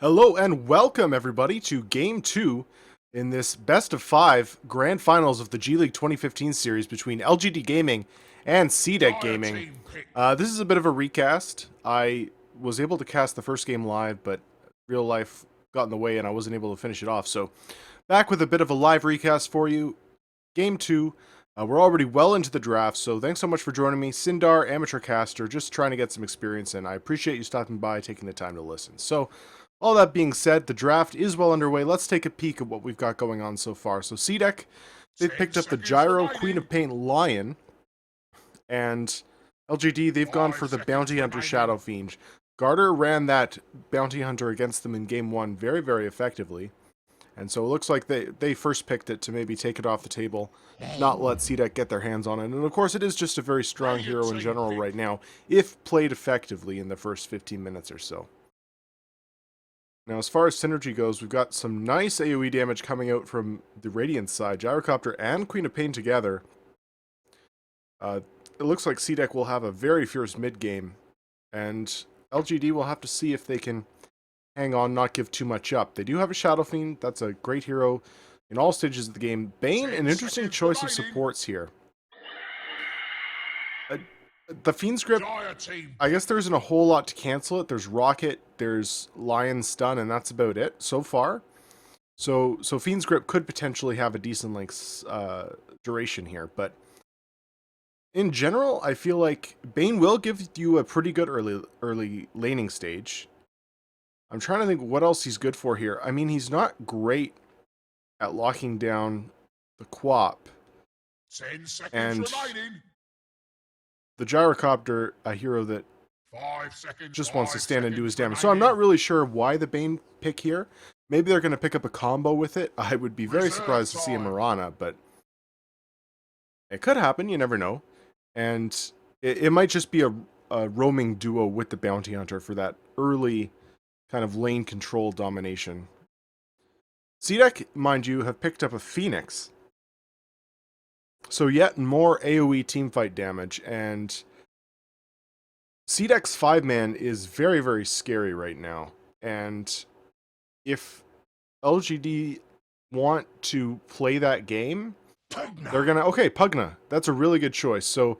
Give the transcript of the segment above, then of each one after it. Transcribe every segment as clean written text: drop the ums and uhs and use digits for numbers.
Hello and welcome everybody to Game 2 in this best of 5 Grand Finals of the GLeague 2015 series between LGD Gaming and CDEC Gaming. This is a bit of a recast. I was able to cast the first game live, but real life got in the way and I wasn't able to finish it off. So back with a bit of a live recast for you. Game 2. We're already well into the draft, so thanks so much for joining me. Sindar, amateur caster, just trying to get some experience in. I appreciate you stopping by, taking the time to listen. So, all that being said, the draft is well underway. Let's take a peek at what we've got going on so far. So CDEC, they've picked up the Gyro Queen of Paint Lion, and LGD, they've gone for the Bounty Hunter Shadow Fiend. Garter ran that Bounty Hunter against them in Game 1 very, very effectively. And so it looks like they first picked it to maybe take it off the table, not let CDEC get their hands on it. And of course, it is just a very strong hero in general right now, if played effectively in the first 15 minutes or so. Now, as far as synergy goes, we've got some nice AoE damage coming out from the Radiant side. Gyrocopter and Queen of Pain together. It looks like CDEC will have a very fierce mid-game, and LGD will have to see if they can hang on, not give too much up. They do have a Shadow Fiend. That's a great hero in all stages of the game. Bane, an interesting choice of supports here. The Fiend's Grip, I guess there isn't a whole lot to cancel it. There's Rocket, there's Lion Stun, and that's about it so far. So Fiend's Grip could potentially have a decent length duration here, but in general, I feel like Bane will give you a pretty good early laning stage. I'm trying to think what else he's good for here. I mean, he's not great at locking down the Quap. 10 seconds and remaining. The Gyrocopter, a hero that 5 seconds. just wants to stand and do his damage. So I'm not really sure why the Bane pick here. Maybe they're going to pick up a combo with it. I would be very surprised to see a Mirana, but it could happen. You never know. And it might just be a roaming duo with the Bounty Hunter for that early kind of lane control domination. CDEC, mind you, have picked up a Phoenix. So yet more AoE teamfight damage, and CDEC's 5-man is very, very scary right now. And if LGD want to play that game, they're gonna... Okay, Pugna. That's a really good choice. So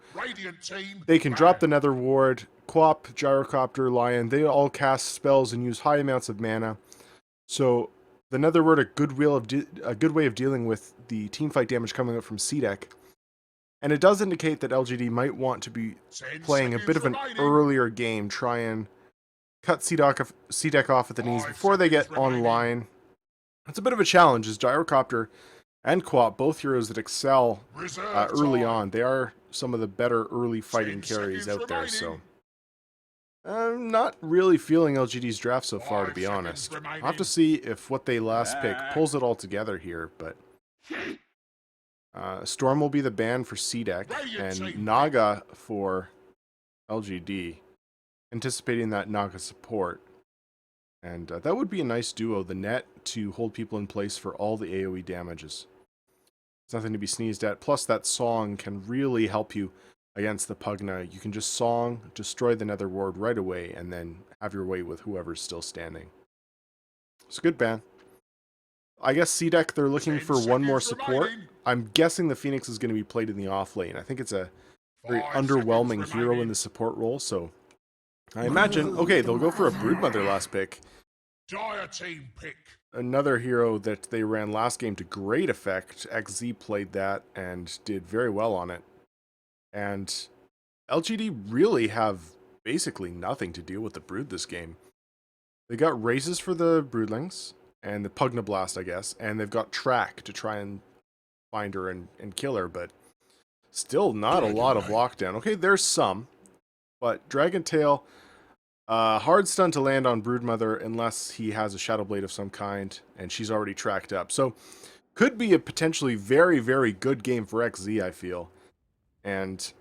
they can drop the Nether Ward, Quap, Gyrocopter, Lion. They all cast spells and use high amounts of mana. So the Nether Ward, a good way of dealing with the teamfight damage coming up from CDEC. And it does indicate that LGD might want to be playing a bit of an earlier game, try and cut CDEC off at the knees before they get online. It's a bit of a challenge, as Gyrocopter and Quap, both heroes that excel early on. They are some of the better early fighting carries out there, so I'm not really feeling LGD's draft so far, to be honest. I'll have to see if what they last pick pulls it all together here, but Storm will be the ban for CDEC, and Naga for LGD, anticipating that Naga support. And that would be a nice duo, the net to hold people in place for all the AoE damages. It's nothing to be sneezed at. Plus, that Song can really help you against the Pugna. You can just Song, destroy the Nether Ward right away, and then have your way with whoever's still standing. It's a good ban. I guess CDEC, they're looking for one more support. I'm guessing the Phoenix is going to be played in the off lane. I think it's a very underwhelming hero in the support role, so I imagine... Okay, they'll go for a Broodmother last pick. Another hero that they ran last game to great effect. XZ played that and did very well on it. And LGD really have basically nothing to deal with the Brood this game. They got raises for the Broodlings and the Pugna Blast, I guess, and they've got Track to try and find her and kill her, but still not a lot of lockdown. Okay, there's some, but Dragon Tail, hard stun to land on Broodmother unless he has a Shadow Blade of some kind, and she's already tracked up. So, could be a potentially very, very good game for XZ, I feel. And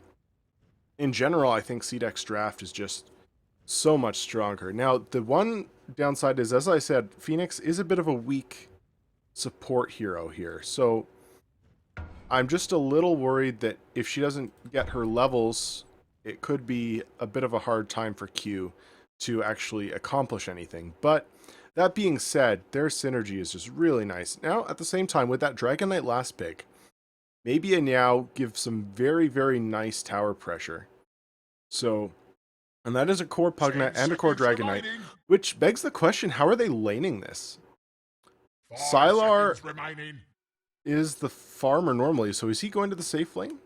in general, I think CDEC's draft is just so much stronger. Now, the one downside is, as I said, Phoenix is a bit of a weak support hero here. So I'm just a little worried that if she doesn't get her levels, it could be a bit of a hard time for Q to actually accomplish anything. But that being said, their synergy is just really nice. Now, at the same time, with that Dragon Knight last pick, maybe a Niao gives some very, very nice tower pressure. So, and that is a core Pugna and a core Dragon Knight, which begs the question, how are they laning this? 5 Sylar seconds remaining. is the farmer normally, so is he going to the safe lane?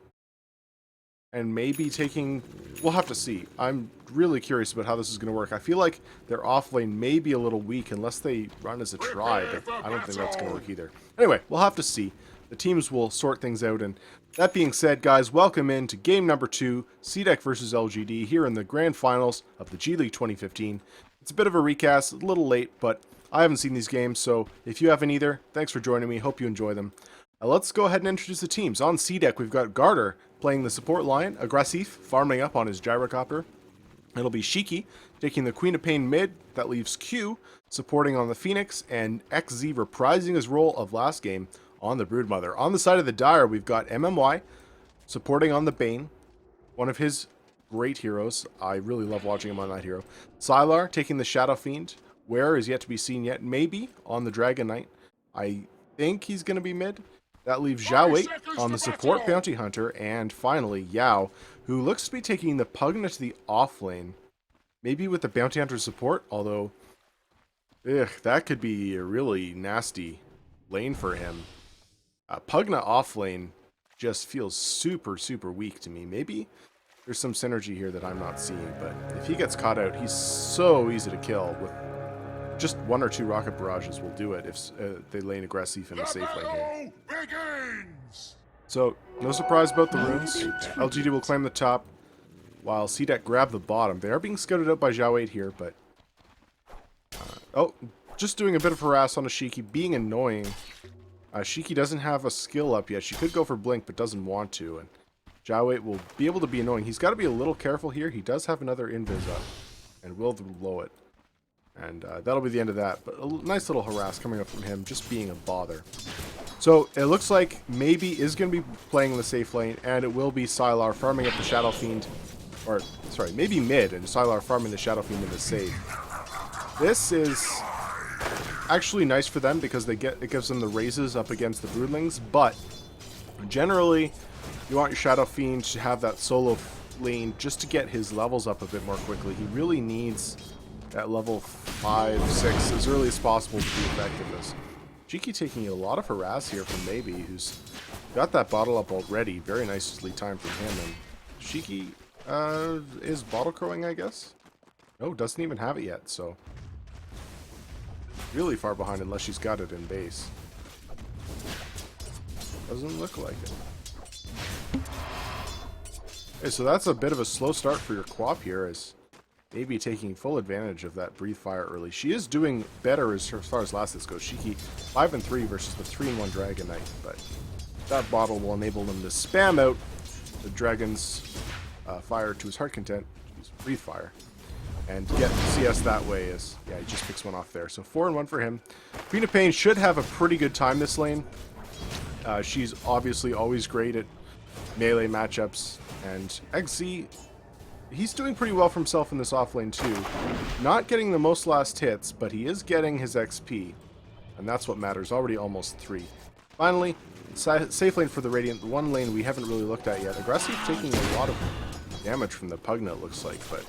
And maybe taking... We'll have to see. I'm really curious about how this is going to work. I feel like their off lane may be a little weak unless they run as a tribe, but I don't think that's going to work either. Anyway, we'll have to see. The teams will sort things out, and that being said, guys, welcome in to game number 2, CDEC versus LGD, here in the Grand Finals of the G League 2015. It's a bit of a recast, a little late, but I haven't seen these games, so if you haven't either, thanks for joining me. Hope you enjoy them. Let's go ahead and introduce the teams. On CDEC, we've got Garter playing the support line, Aggressive farming up on his Gyrocopter. It'll be Shiki taking the Queen of Pain mid. That leaves Q supporting on the Phoenix, and XZ reprising his role of last game on the Broodmother. On the side of the Dire, we've got MMY supporting on the Bane, one of his great heroes. I really love watching him on that hero. Sylar taking the Shadow Fiend. Where is yet to be seen yet. Maybe on the Dragon Knight. I think he's going to be mid. That leaves Zhao Wei on the support Bounty Hunter. And finally, Yao, who looks to be taking the Pugna to the off lane. Maybe with the Bounty Hunter support, although that could be a really nasty lane for him. Pugna off lane just feels super, super weak to me. Maybe there's some synergy here that I'm not seeing, but if he gets caught out, he's so easy to kill. With just 1 or 2 rocket barrages will do it if they lane aggressive in the safe lane here. Begins. So, no surprise about the runes. LGD will claim the top, while CDEC grab the bottom. They are being scouted out by Zhao 8 here, but... oh, just doing a bit of harass on a Shiki, being annoying. Shiki doesn't have a skill up yet. She could go for Blink, but doesn't want to, and Zhao 8 will be able to be annoying. He's got to be a little careful here. He does have another Invis up, and will blow it. And that'll be the end of that. But a nice little harass coming up from him, just being a bother. So it looks like maybe is going to be playing in the safe lane, and it will be Sylar farming up the Shadow Fiend. Or, sorry, maybe mid, and Sylar farming the Shadow Fiend in the safe. This is actually nice for them because it gives them the raises up against the Broodlings, but generally you want your Shadow Fiend to have that solo lane just to get his levels up a bit more quickly. He really needs that level 5, 6 as early as possible to be effectiveness. Shiki taking a lot of harass here from Maybe, who's got that bottle up already. Very nicely timed from him. And Shiki is bottle crowing, I guess? No, doesn't even have it yet, so really far behind unless she's got it in base. Doesn't look like it. Okay, so that's a bit of a slow start for your Quap here, as Maybe taking full advantage of that Breathe Fire early. She is doing better as far as last hits goes. Shiki 5 and 3 versus the 3-1 Dragon Knight, but that bottle will enable them to spam out the Dragon's fire to his heart content, use Breathe Fire, and get CS that way. As yeah, he just picks one off there. So 4 and 1 for him. Queen of Pain should have a pretty good time this lane. She's obviously always great at melee matchups, and XZ, he's doing pretty well for himself in this offlane too. Not getting the most last hits, but he is getting his XP, and that's what matters. Already almost 3. Finally, safe lane for the Radiant, the one lane we haven't really looked at yet. Aggressive taking a lot of damage from the Pugna, it looks like, but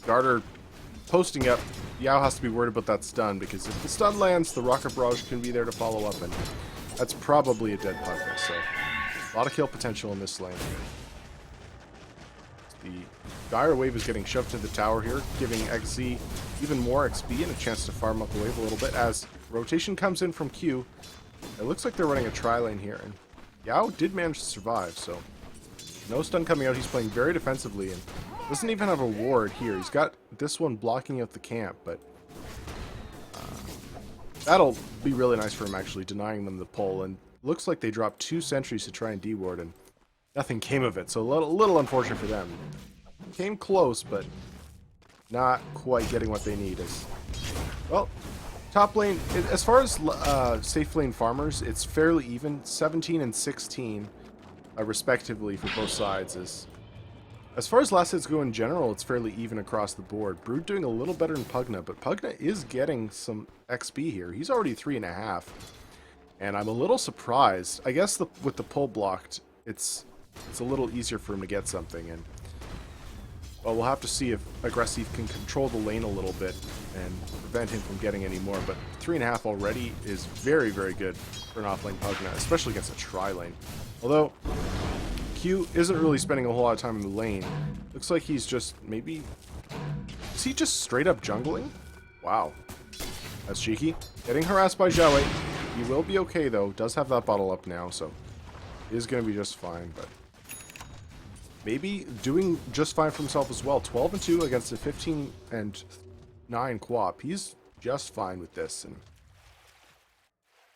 Garter posting up. Yao has to be worried about that stun, because if the stun lands, the Rocket Barrage can be there to follow up, and that's probably a dead Pugna, so a lot of kill potential in this lane. The Dire Wave is getting shoved to the tower here, giving XZ even more XP and a chance to farm up the wave a little bit. As rotation comes in from Q, it looks like they're running a tri-lane here, and Yao did manage to survive, so no stun coming out. He's playing very defensively and doesn't even have a ward here. He's got this one blocking out the camp, but that'll be really nice for him, actually, denying them the pull. And looks like they dropped 2 sentries to try and D-ward, and nothing came of it, so a little unfortunate for them. Came close, but not quite getting what they need. Well, top lane, as far as safe lane farmers, it's fairly even, 17 and 16, respectively, for both sides. As far as last hits go in general, it's fairly even across the board. Brood doing a little better than Pugna, but Pugna is getting some XP here. He's already 3.5. And I'm a little surprised. I guess with the pull blocked, it's a little easier for him to get something. And well, we'll have to see if Aggressive can control the lane a little bit and prevent him from getting any more. But 3.5 already is very, very good for an off-lane Pugna, especially against a tri-lane. Although Q isn't really spending a whole lot of time in the lane. Looks like he's just maybe... Is he just straight up jungling? Wow. That's cheeky. Getting harassed by Zhao Wei. He will be okay though. Does have that bottle up now, so he is going to be just fine. But maybe doing just fine for himself as well. 12-2 against a 15-9 co-op. He's just fine with this. And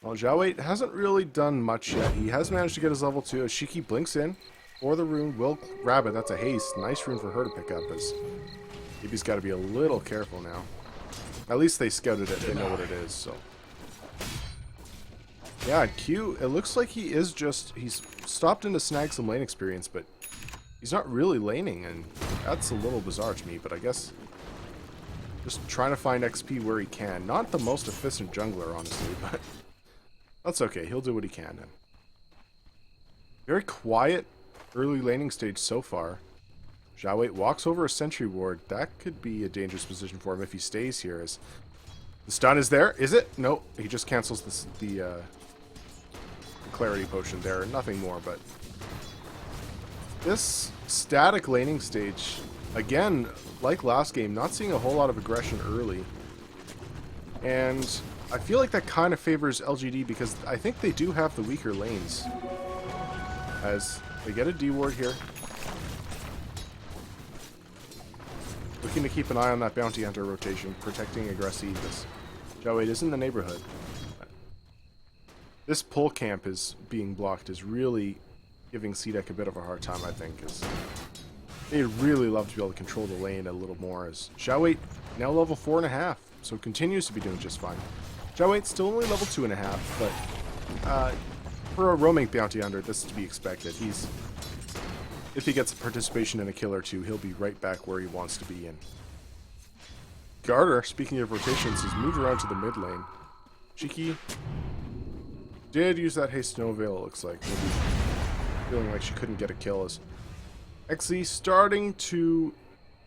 well, Zhao Wei hasn't really done much yet. He has managed to get his level 2. As Shiki blinks in for the rune, will grab it. That's a haste. Nice rune for her to pick up. As maybe he's got to be a little careful now. At least they scouted it. They know what it is. So yeah, Q. It looks like he's stopped in to snag some lane experience, but he's not really laning, and that's a little bizarre to me. But I guess just trying to find XP where he can. Not the most efficient jungler, honestly, but that's okay. He'll do what he can. And very quiet early laning stage so far. Zhao Wei walks over a sentry ward. That could be a dangerous position for him if he stays here. As the stun is there. Is it? No. He just cancels the clarity potion there. Nothing more, but this static laning stage, again, like last game, not seeing a whole lot of aggression early. And I feel like that kind of favors LGD because I think they do have the weaker lanes. As they get a D ward here. Looking to keep an eye on that bounty hunter rotation, protecting Aggressive. Zhao Wei is in the neighborhood. This pull camp is being blocked is really giving CDEC a bit of a hard time, I think. They'd really love to be able to control the lane a little more. As Zhao Wei now level 4.5, so continues to be doing just fine. Zhao Wei still only level 2.5, but for a roaming bounty hunter, this is to be expected. If he gets a participation in a kill or two, he'll be right back where he wants to be in. Garter, speaking of rotations, has moved around to the mid lane. Cheeky did use that haste no avail, it looks like. Maybe feeling like she couldn't get a kill as XZ starting to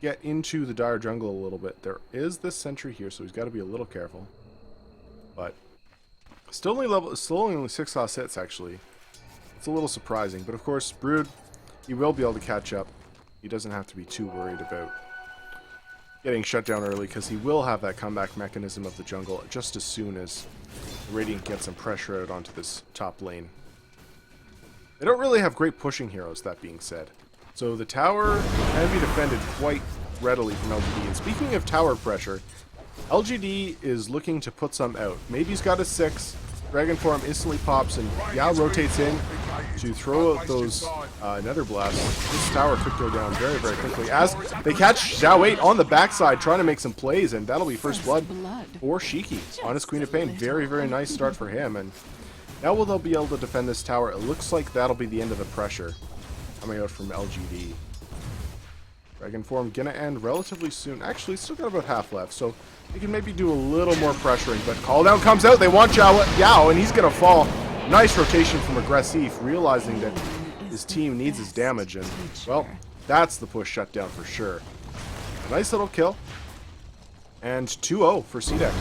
get into the dire jungle a little bit. There is this sentry here, so he's got to be a little careful. But still only 6 last hits, actually. It's a little surprising, but of course, Brood, he will be able to catch up. He doesn't have to be too worried about getting shut down early, because he will have that comeback mechanism of the jungle just as soon as Radiant gets some pressure out onto this top lane. They don't really have great pushing heroes, that being said. So the tower can be defended quite readily from LGD. And speaking of tower pressure, LGD is looking to put some out. Maybe he's got a 6. Dragon Form instantly pops and Yao rotates in to throw out those nether blasts. This tower could go down very, very quickly as they catch Zhao Wei on the backside trying to make some plays, and that'll be first blood for Shiki on his Queen of Pain. Very, very nice start for him, and now will they be able to defend this tower? It looks like that'll be the end of the pressure coming out from LGD. Dragon Form gonna end relatively soon. Actually, still got about half left, so they can maybe do a little more pressuring. But call down comes out. They want Yao, and he's gonna fall. Nice rotation from Aggressive, realizing that his team needs his damage, and well, that's the push shutdown for sure. A nice little kill, and 2-0 for CDEC.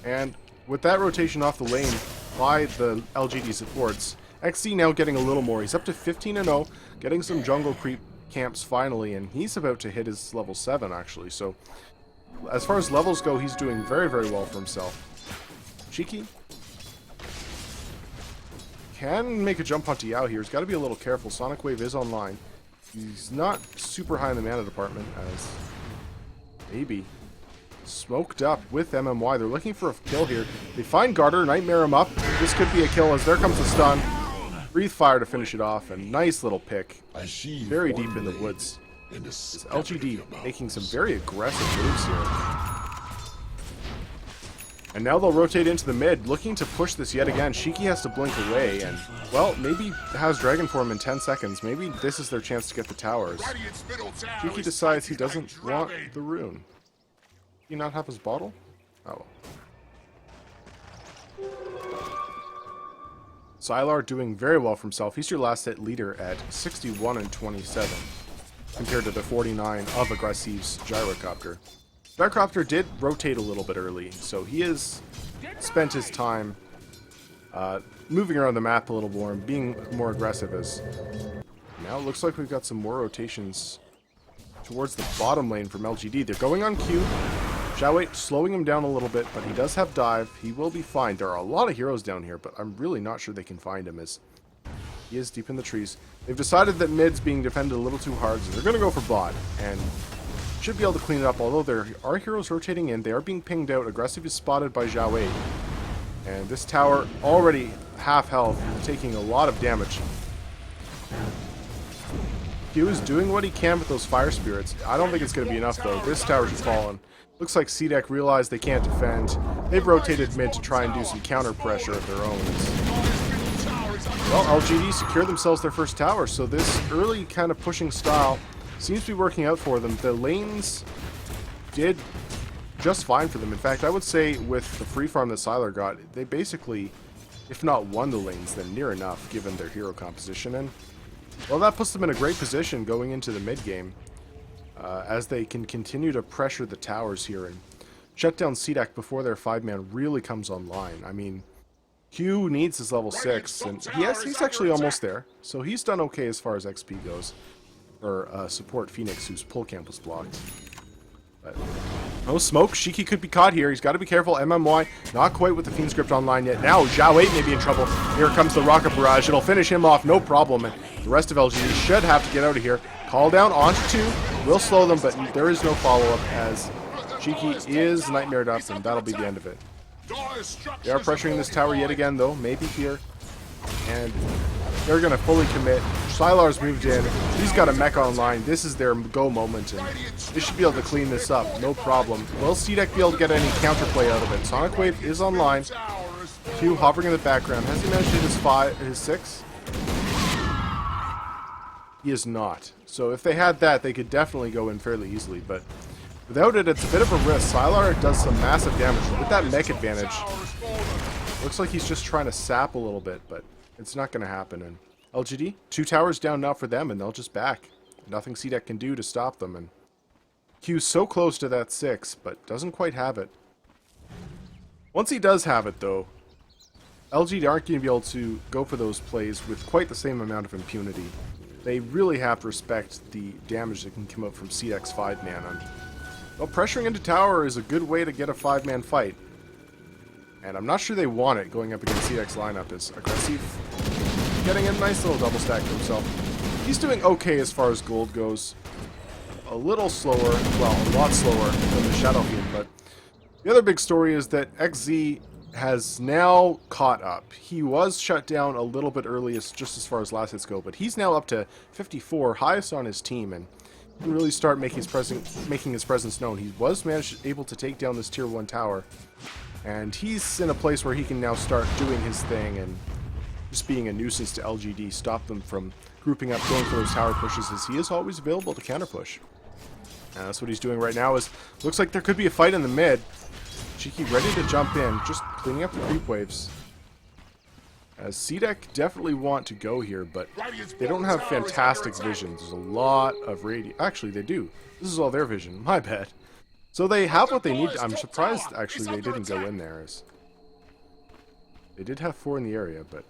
And with that rotation off the lane by the LGD supports, XC now getting a little more. He's up to 15-0, getting some jungle creep camps finally, and he's about to hit his level 7 actually. So as far as levels go, he's doing very, very well for himself. Cheeky can make a jump onto Yao here. He's got to be a little careful. Sonic Wave is online. He's not super high in the mana department, as maybe smoked up with MMY. They're looking for a kill here. They find Garter, Nightmare him up. This could be a kill as there comes the stun. Breathe Fire to finish it off, and nice little pick. Very deep in the woods. Is LGD making some very aggressive moves here. And now they'll rotate into the mid, looking to push this yet again. Shiki has to blink away, and, well, maybe has Dragon Form in 10 seconds. Maybe this is their chance to get the towers. Shiki decides he doesn't want the rune. Does he not have his bottle? Oh. Sylar doing very well for himself. He's your last hit leader at 61 and 27, compared to the 49 of Aggressive's Gyrocopter. Gyrocopter did rotate a little bit early, so he has spent his time moving around the map a little more and being more aggressive. As now it looks like we've got some more rotations towards the bottom lane from LGD. They're going on Q. Xiaowei slowing him down a little bit, but he does have dive. He will be fine. There are a lot of heroes down here, but I'm really not sure they can find him, as he is deep in the trees. They've decided that mid's being defended a little too hard, so they're going to go for bot, and should be able to clean it up. Although there are heroes rotating in, they are being pinged out. Aggressive is spotted by Xiaowei, and this tower already half health, taking a lot of damage. Q is doing what he can with those fire spirits. I don't think it's going to be enough, though. This tower should fall on. Looks like CDEC realized they can't defend. They've rotated mid to try and do some counter pressure of their own. Well, LGD secured themselves their first tower, so this early kind of pushing style seems to be working out for them. The lanes did just fine for them. In fact, I would say with the free farm that Sylar got, they basically, if not won the lanes, then near enough, given their hero composition. And, well, that puts them in a great position going into the mid game. As they can continue to pressure the towers here and shut down CDEC before their 5-man really comes online. I mean, Q needs his level 6, and he's actually almost there, so he's done okay as far as XP goes. Or support Phoenix, whose pull camp was blocked. But no smoke. Shiki could be caught here. He's got to be careful. MMY not quite with the Fiend script online yet. Now Xiaowei may be in trouble. Here comes the Rocket Barrage. It'll finish him off, no problem. And the rest of LGD should have to get out of here. Call down onto 2. Will slow them, but there is no follow-up as Shiki is nightmared up, and that'll be the end of it. They are pressuring this tower yet again, though. Maybe here. And they're going to fully commit. Sylar's moved in. He's got a mech online. This is their go moment, and they should be able to clean this up. No problem. Will CDEC be able to get any counterplay out of it? Sonic Wave is online. Q hovering in the background. Has he managed to hit his 6? He is not. So if they had that, they could definitely go in fairly easily, but without it, it's a bit of a risk. Sylar does some massive damage. With that mech advantage, looks like he's just trying to sap a little bit, but it's not going to happen. And LGD, 2 towers down now for them, and they'll just back. Nothing CDEC can do to stop them, and Q's so close to that 6, but doesn't quite have it. Once he does have it, though, LGD aren't going to be able to go for those plays with quite the same amount of impunity. They really have to respect the damage that can come out from CDEC's 5-man. Well, pressuring into tower is a good way to get a 5-man fight. And I'm not sure they want it going up against CDEC's lineup. Is Aggressive getting a nice little double stack for himself. He's doing okay as far as gold goes. A little slower, well, a lot slower than the Shadow Fiend, but the other big story is that XZ has now caught up. He was shut down a little bit early, just as far as last hits go, but he's now up to 54, highest on his team, and he can really start making his presence known. He was able to take down this tier 1 tower, and he's in a place where he can now start doing his thing and just being a nuisance to LGD, stop them from grouping up, going for those tower pushes, as he is always available to counter push. And that's what he's doing right now. Looks like there could be a fight in the mid. Shiki ready to jump in, just cleaning up the creep waves. As CDEC definitely want to go here, but they don't have fantastic vision. There's a lot of radius. Actually, they do. This is all their vision. My bad. So they have what they need. I'm surprised, actually, they didn't go in there. They did have 4 in the area, but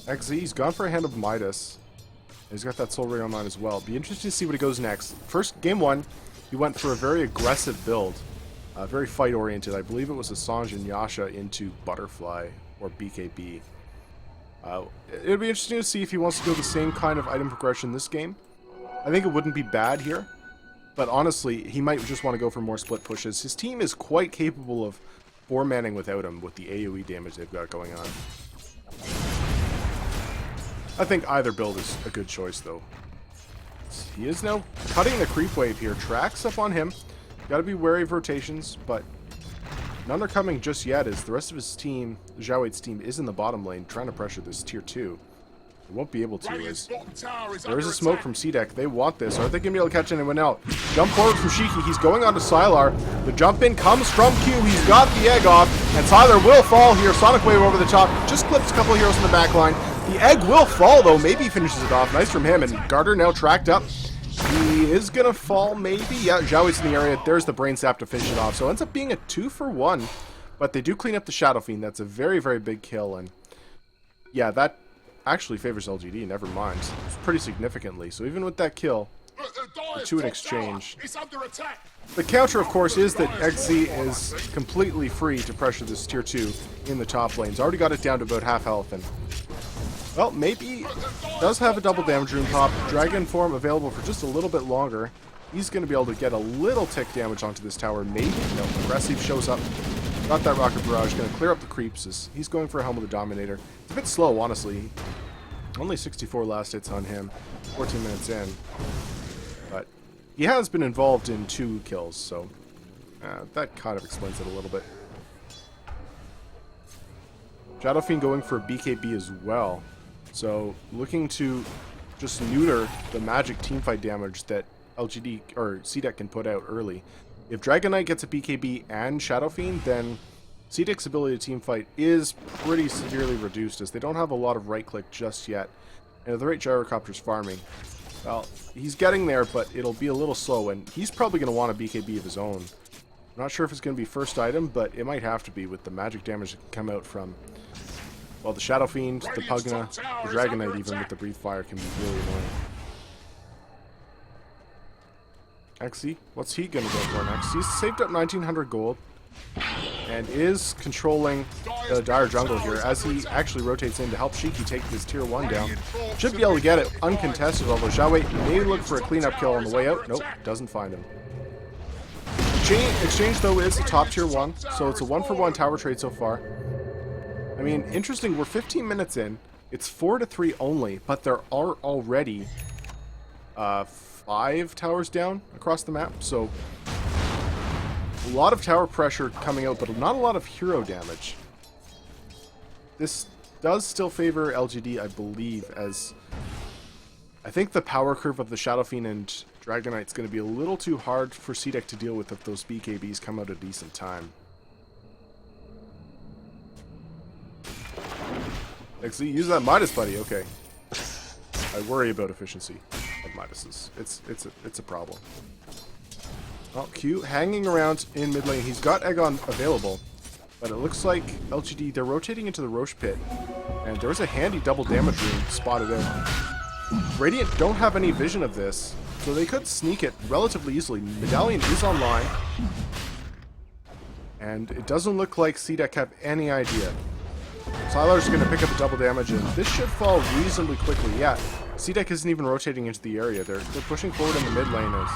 XZ's gone for a hand of Midas. He's got that Soul Ring online as well. Be interesting to see what he goes next. First, game 1, he went for a very aggressive build. Very fight-oriented. I believe it was a Sanj and Yasha into Butterfly or BKB. It would be interesting to see if he wants to go the same kind of item progression this game. I think it wouldn't be bad here, but honestly, he might just want to go for more split pushes. His team is quite capable of 4-manning without him with the AoE damage they've got going on. I think either build is a good choice, though. He is now cutting the creep wave here. Tracks up on him. Got to be wary of rotations, but none are coming just yet, as the rest of his team, Zhao Weight's team, is in the bottom lane trying to pressure this tier 2. They won't be able to, as there is a smoke from CDEC. They want this. Are they going to be able to catch anyone out? Jump forward from Shiki. He's going on to Sylar. The jump in comes from Q. He's got the egg off, and Sylar will fall here. Sonic Wave over the top. Just clips a couple of heroes in the back line. The egg will fall, though. Maybe he finishes it off. Nice from him, and Garter now tracked up. He is going to fall, maybe. Yeah, Zhao Weight's in the area. There's the Brain Sap to finish it off. So it ends up being a 2-for-1. But they do clean up the Shadow Fiend. That's a very, very big kill, and yeah, that actually favors LGD, never mind. It's pretty significantly. So even with that kill, the 2 in exchange. The counter, of course, is that XZ is completely free to pressure this tier 2 in the top lane. He's already got it down to about half health, and well, maybe does have a double damage rune pop. Dragon form available for just a little bit longer. He's going to be able to get a little tick damage onto this tower. Maybe. No, Aggressive shows up. Got that Rocket Barrage. Going to clear up the creeps. He's going for a Helm of the Dominator. It's a bit slow, honestly. Only 64 last hits on him. 14 minutes in. But he has been involved in 2 kills, so that kind of explains it a little bit. Shadow Fiend going for a BKB as well. So looking to just neuter the magic teamfight damage that LGD or CDEC can put out early. If Dragon Knight gets a BKB and Shadow Fiend, then CDEC's ability to teamfight is pretty severely reduced, as they don't have a lot of right-click just yet. And if the right Gyrocopter's farming, well, he's getting there, but it'll be a little slow, and he's probably going to want a BKB of his own. I'm not sure if it's going to be first item, but it might have to be with the magic damage that can come out from, well, the Shadow Fiend, the Pugna, the Dragon Knight, even with the Breathe Fire, can be really annoying. XZ, what's he going to go for next? He's saved up 1900 gold and is controlling the Dire jungle here as he actually rotates in to help Shiki take this tier 1 down. Should be able to get it uncontested, although Zhao Wei may look for a cleanup kill on the way out. Nope, doesn't find him. Exchange, though, is a top tier 1, so it's a 1-for-1 tower trade so far. I mean, interesting, we're 15 minutes in. It's 4-3 only, but there are already 5 towers down across the map, so a lot of tower pressure coming out, but not a lot of hero damage. This does still favor LGD, I believe, as I think the power curve of the Shadow Fiend and Dragon Knight is going to be a little too hard for CDEC to deal with if those BKBs come out at a decent time. XZ, use that Midas, buddy. Okay. I worry about efficiency of Midas's. It's a problem. Well, Q hanging around in mid lane. He's got Aegon available, but it looks like LGD, they're rotating into the Roche pit, and there's a handy double damage rune spotted out. Radiant don't have any vision of this, so they could sneak it relatively easily. Medallion is online, and it doesn't look like CDEC have any idea. Sylar's going to pick up a double damage, and this should fall reasonably quickly. Yeah, CDEC isn't even rotating into the area. They're pushing forward in the mid lane as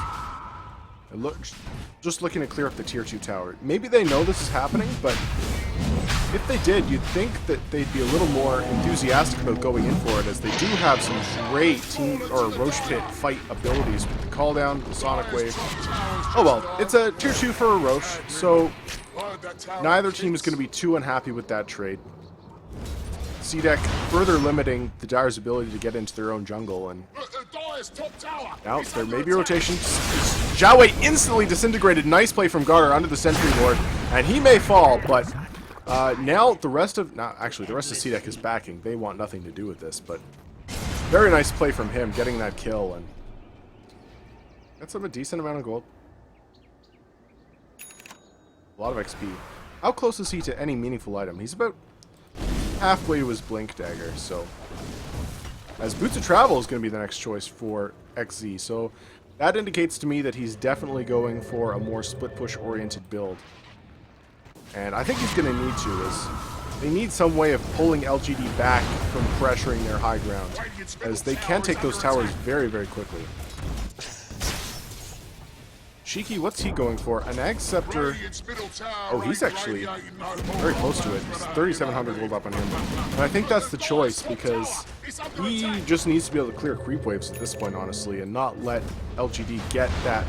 just looking to clear up the tier 2 tower. Maybe they know this is happening, but if they did, you'd think that they'd be a little more enthusiastic about going in for it, as they do have some great team or Roche pit fight abilities with the call down, the Sonic Wave. Oh well, it's a tier 2 for a Roche, so neither team is going to be too unhappy with that trade. CDEC further limiting the Dire's ability to get into their own jungle, and now there may be rotation. Zhao Wei instantly disintegrated. Nice play from Garter under the Sentry Lord, and he may fall, but now the rest of CDEC is backing. They want nothing to do with this, but very nice play from him, getting that kill, and that's a decent amount of gold. A lot of XP. How close is he to any meaningful item? He's about halfway to his Blink Dagger, so as Boots of Travel is going to be the next choice for XZ, so that indicates to me that he's definitely going for a more split push oriented build, and I think he's going to need to, as they need some way of pulling LGD back from pressuring their high ground, as they can take those towers very, very quickly. Shiki, what's he going for? An Ag Scepter. Oh, he's actually very close to it. It's 3,700 gold up on him. And I think that's the choice, because he just needs to be able to clear creep waves at this point, honestly, and not let LGD get that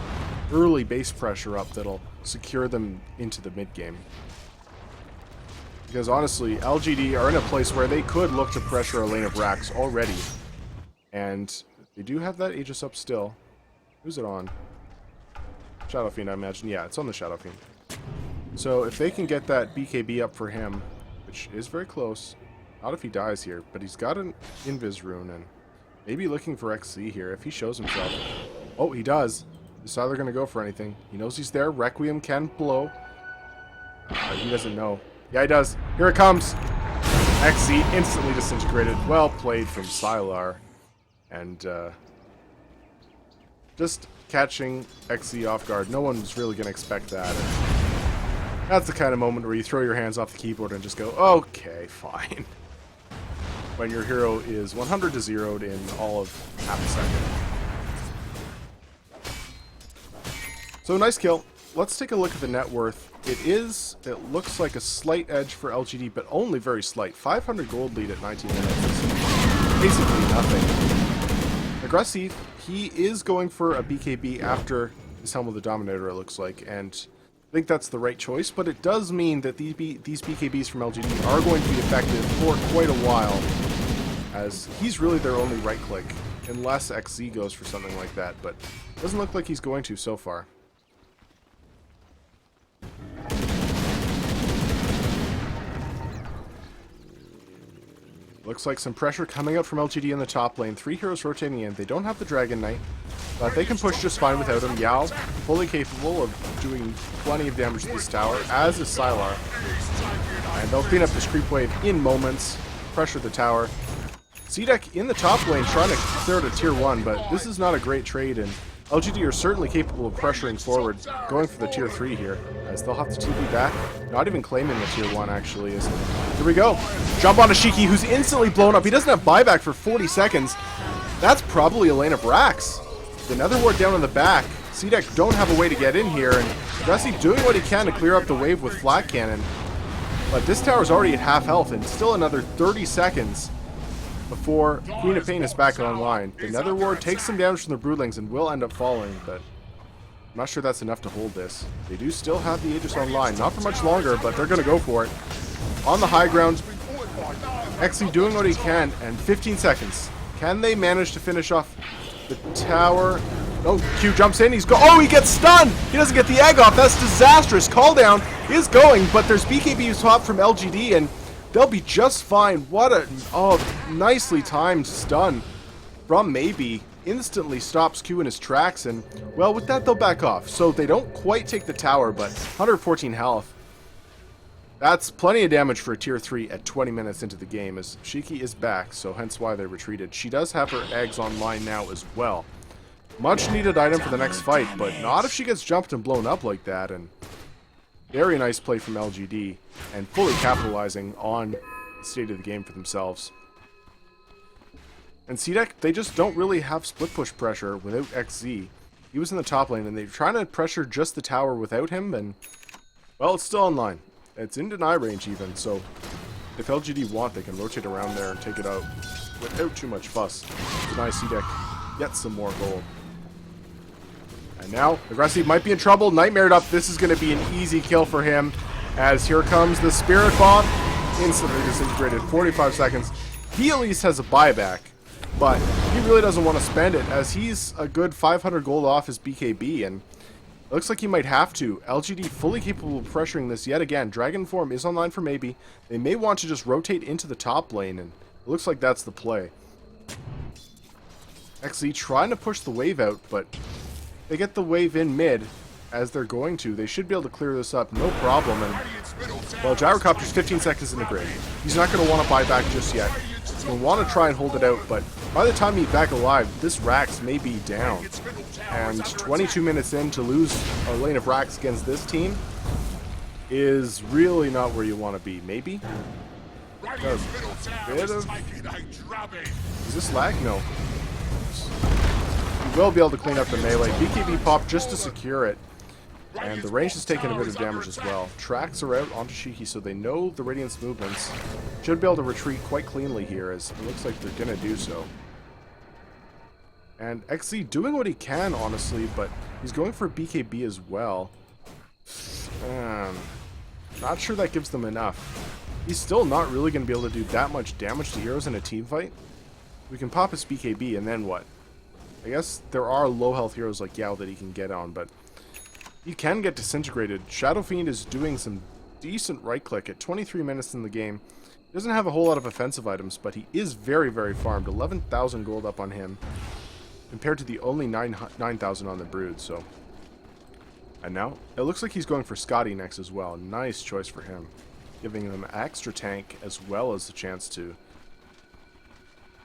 early base pressure up that'll secure them into the mid game. Because honestly, LGD are in a place where they could look to pressure a lane of racks already. And they do have that Aegis up still. Who's it on? Shadow Fiend, I imagine. Yeah, it's on the Shadow Fiend. So if they can get that BKB up for him, which is very close, not if he dies here, but he's got an Invis rune and maybe looking for XC here if he shows himself. Oh, he does. He's either going to go for anything. He knows he's there. Requiem can blow. He doesn't know. Yeah, he does. Here it comes. XC instantly disintegrated. Well played from Sylar. And just catching XC off guard. No one was really going to expect that. And that's the kind of moment where you throw your hands off the keyboard and just go, okay, fine. When your hero is 100 to 0'd in all of half a second. So nice kill. Let's take a look at the net worth. It looks like a slight edge for LGD, but only very slight. 500 gold lead at 19 minutes is basically nothing. Aggressive, he is going for a BKB after his Helm of the Dominator, it looks like, and I think that's the right choice, but it does mean that these BKBs from LGD are going to be effective for quite a while, as he's really their only right click, unless XZ goes for something like that, but doesn't look like he's going to so far. Looks like some pressure coming out from LGD in the top lane. 3 heroes rotating in. They don't have the Dragon Knight, but they can push just fine without him. Yao, fully capable of doing plenty of damage to this tower, as is Sylar. And they'll clean up this creep wave in moments, pressure the tower. CDEC in the top lane trying to clear it at tier 1, but this is not a great trade, and LGD are certainly capable of pressuring forward, going for the tier 3 here, as they'll have to TP back. Not even claiming the tier 1, actually. Here we go. Jump on Ashiki, who's instantly blown up. He doesn't have buyback for 40 seconds. That's probably a lane of racks. The Nether Ward down in the back. CDEC don't have a way to get in here, and Aggressive doing what he can to clear up the wave with Flat Cannon. But this tower's already at half health, and still another 30 seconds before Queen of Pain is back online. The Nether Ward takes some damage from the Broodlings and will end up falling, but I'm not sure that's enough to hold this. They do still have the Aegis online. Not for much longer, but they're going to go for it. On the high ground, XE doing what he can, and 15 seconds. Can they manage to finish off the tower? Oh, Q jumps in. Oh, he gets stunned! He doesn't get the egg off. That's disastrous. Call down is going, but there's BKB swap from LGD, and they'll be just fine. What a nicely timed stun from Maybe. Instantly stops Q in his tracks, and well, with that they'll back off. So they don't quite take the tower, but 114 health. That's plenty of damage for a tier 3 at 20 minutes into the game, as Shiki is back, so hence why they retreated. She does have her eggs online now as well. Much needed item for the next fight, but not if she gets jumped and blown up like that, and very nice play from LGD, and fully capitalizing on the state of the game for themselves. And CDEC, they just don't really have split push pressure without XZ. He was in the top lane, and they're trying to pressure just the tower without him, and well, it's still online. It's in deny range even, so if LGD want, they can rotate around there and take it out without too much fuss. Deny CDEC gets some more gold. And now, Aggressive might be in trouble. Nightmared up. This is going to be an easy kill for him, as here comes the Spirit Bomb. Instantly disintegrated. 45 seconds. He at least has a buyback, but he really doesn't want to spend it, as he's a good 500 gold off his BKB, and it looks like he might have to. LGD fully capable of pressuring this yet again. Dragon Form is online for Maybe. They may want to just rotate into the top lane, and it looks like that's the play. XZ trying to push the wave out, but they get the wave in mid, as they're going to. They should be able to clear this up, no problem. And well, Gyrocopter's 15 seconds in the grid. He's not going to want to buy back just yet. He's going to want to try and hold it out, but by the time he's back alive, this Rax may be down. And 22 minutes in to lose a lane of Rax against this team is really not where you want to be. Maybe? Is this lag? No. You will be able to clean up the melee. BKB pop just to secure it. And the range has taken a bit of damage as well. Tracks are out onto Shiki, so they know the Radiant's movements. Should be able to retreat quite cleanly here, as it looks like they're going to do so. And XZ doing what he can, honestly, but he's going for BKB as well. Not sure that gives them enough. he's still not really going to be able to do that much damage to heroes in a team fight. We can pop his BKB, and then what? I guess there are low health heroes like Yao that he can get on, but he can get disintegrated. Shadow Fiend is doing some decent right click at 23 minutes in the game. He doesn't have a whole lot of offensive items, but he is very, very farmed. 11,000 gold up on him compared to the only 9,000 on the Brood, so. And now, it looks like he's going for Scotty next as well. Nice choice for him. Giving him extra tank as well as the chance to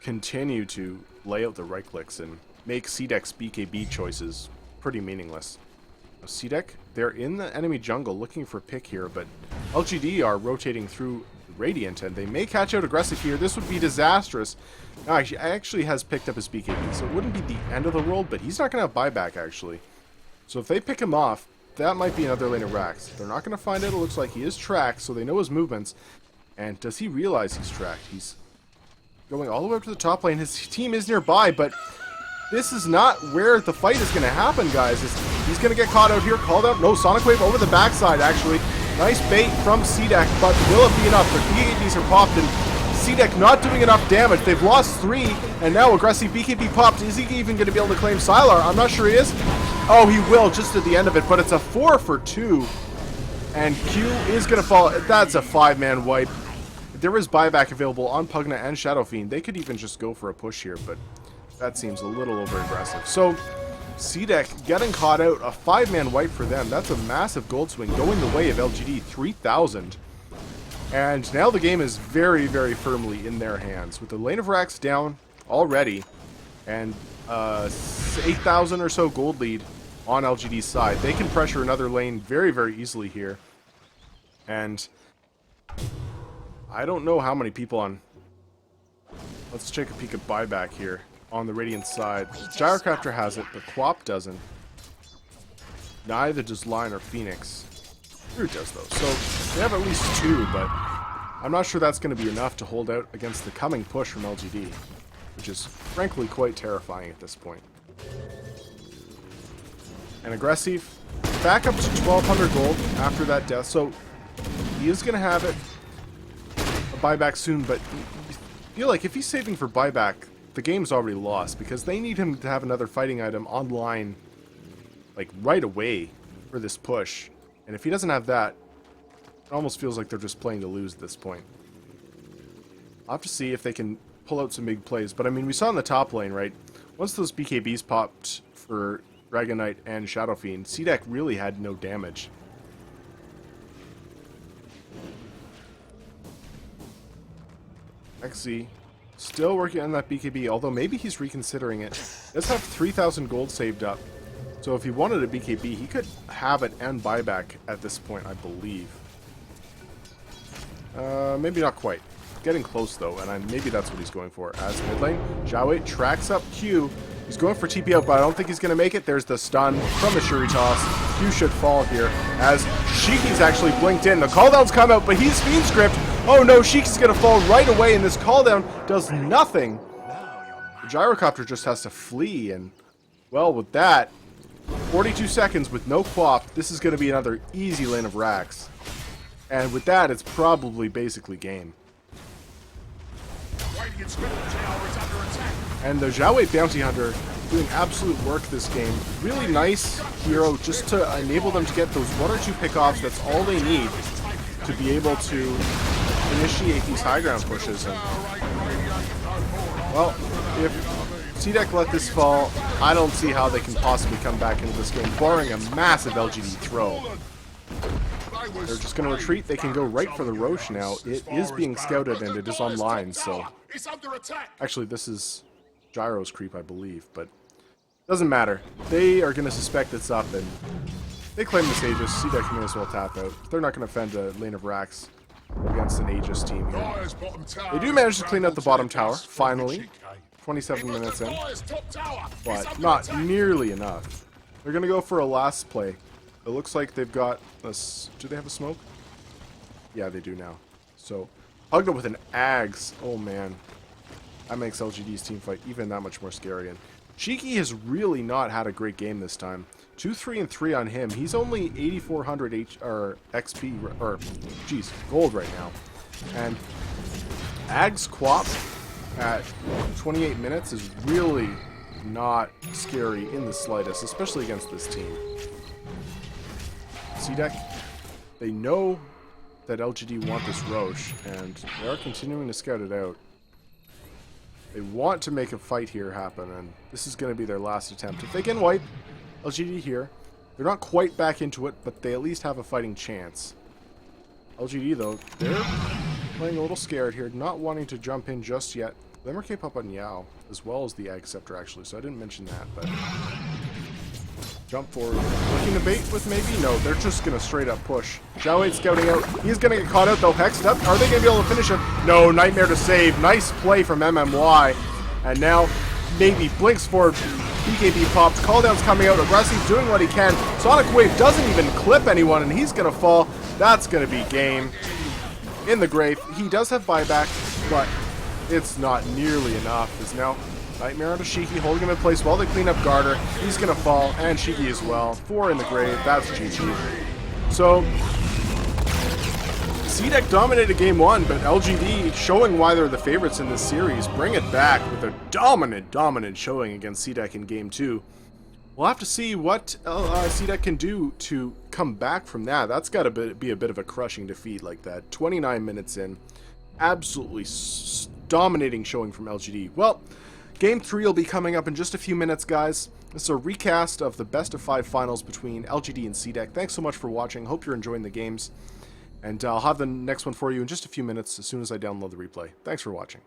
continue to lay out the right clicks and make CDEC's BKB choices pretty meaningless. Now, CDEC, they're in the enemy jungle looking for a pick here, but LGD are rotating through Radiant, and they may catch out aggressive here. This would be disastrous. Now, he actually has picked up his BKB, so it wouldn't be the end of the world, but he's not going to have buyback, actually. So if they pick him off, that might be another lane of racks. They're not going to find it. It looks like he is tracked, so they know his movements. And does he realize he's tracked? He's going all the way up to the top lane. His team is nearby, but this is not where the fight is going to happen, guys. He's going to get caught out here, called out. No, Sonic Wave over the backside, actually. Nice bait from CDEC, but will it be enough? Their BKBs are popped, and CDEC not doing enough damage. They've lost 3, and now aggressive BKB popped. Is he even going to be able to claim Sylar? I'm not sure he is. Oh, he will just at the end of it, but it's a 4 for 2. And Q is going to fall. That's a 5-man wipe. There is buyback available on Pugna and Shadow Fiend. They could even just go for a push here, but that seems a little over-aggressive. So, CDEC getting caught out. A 5-man wipe for them. That's a massive gold swing going the way of LGD. 3,000. And now the game is very, very firmly in their hands. With the lane of racks down already, and 8,000 or so gold lead on LGD's side. They can pressure another lane very, very easily here. And I don't know how many people on... Let's take a peek at buyback here on the Radiant side. Gyrocopter has it, but Quap doesn't. Neither does Lion or Phoenix. Root does, though. So they have at least 2, but I'm not sure that's going to be enough to hold out against the coming push from LGD, which is frankly quite terrifying at this point. And aggressive, back up to 1,200 gold after that death, so he is going to have it a buyback soon, but I feel like if he's saving for buyback, the game's already lost, because they need him to have another fighting item online, like, right away for this push. And if he doesn't have that, it almost feels like they're just playing to lose at this point. I'll have to see if they can pull out some big plays, but I mean, we saw in the top lane, right? Once those BKBs popped for Dragon Knight and Shadow Fiend, CDEC really had no damage. XZ still working on that BKB, although maybe he's reconsidering it. Does have 3,000 gold saved up. So if he wanted a BKB, he could have it and buyback at this point, I believe. Maybe not quite. Getting close though, and maybe that's what he's going for. As mid lane, Xiaowei tracks up Q. He's going for TP out, but I don't think he's going to make it. There's the stun from the Shuri toss. Q should fall here as Shiki's actually blinked in. The cooldowns come out, but he's Fiend script. Oh no, Shiki's going to fall right away, and this cooldown does nothing. The Gyrocopter just has to flee, and well, with that, 42 seconds with no Quap, this is going to be another easy lane of racks. And with that, it's probably basically game. And the Xiaowei Bounty Hunter doing absolute work this game. Really nice hero just to enable them to get those 1 or 2 pickoffs. That's all they need to be able to initiate these high ground pushes. And, well, if CDEC let this fall, I don't see how they can possibly come back into this game, barring a massive LGD throw. They're just going to retreat. They can go right for the Roche now. It is being scouted and it is online, so... Actually, this is Gyro's creep, I believe, but... Doesn't matter. They are going to suspect it's up, and... They claim this Aegis. CDEC may as well tap out. They're not going to defend a lane of racks against an Aegis team here. They do manage to clean out the bottom tower, finally. 27 minutes in. But not nearly enough. They're going to go for a last play. It looks like they've got a... Do they have a smoke? Yeah, they do now. So, hugged up with an Ags. Oh, man. That makes LGD's team fight even that much more scary. And Cheeky has really not had a great game this time. 2, 3, and 3 on him. He's only 8,400 XP, or, geez, gold right now. And Ag's Quap at 28 minutes is really not scary in the slightest, especially against this team. CDEC, they know that LGD want this Roche, and they are continuing to scout it out. They want to make a fight here happen, and this is going to be their last attempt. If they can wipe LGD here, they're not quite back into it, but they at least have a fighting chance. LGD, though, they're playing a little scared here, not wanting to jump in just yet. Glimmer Cape up on Yao, as well as the Ag Scepter, actually, so I didn't mention that, but... Jump forward. Looking to bait with maybe? No, they're just going to straight up push. Zhao Wei scouting out. He's going to get caught out, though. Hexed up. Are they going to be able to finish him? No, Nightmare to save. Nice play from MMY. And now, maybe blinks forward. BKB popped. Calldown's coming out. Aggressive doing what he can. Sonic Wave doesn't even clip anyone, and he's going to fall. That's going to be game. In the grave. He does have buyback, but it's not nearly enough. As now Nightmare onto Shiki, holding him in place while they clean up Garter. He's going to fall, and Shiki as well. 4 in the grave. That's GG. So, CDEC dominated game 1, but LGD, showing why they're the favorites in this series, bring it back with a dominant showing against CDEC in game 2. We'll have to see what CDEC can do to come back from that. That's got to be a bit of a crushing defeat like that. 29 minutes in. Absolutely dominating showing from LGD. Well, Game 3 will be coming up in just a few minutes, guys. This is a recast of the best of 5 finals between LGD and CDEC. Thanks so much for watching. Hope you're enjoying the games. And I'll have the next one for you in just a few minutes as soon as I download the replay. Thanks for watching.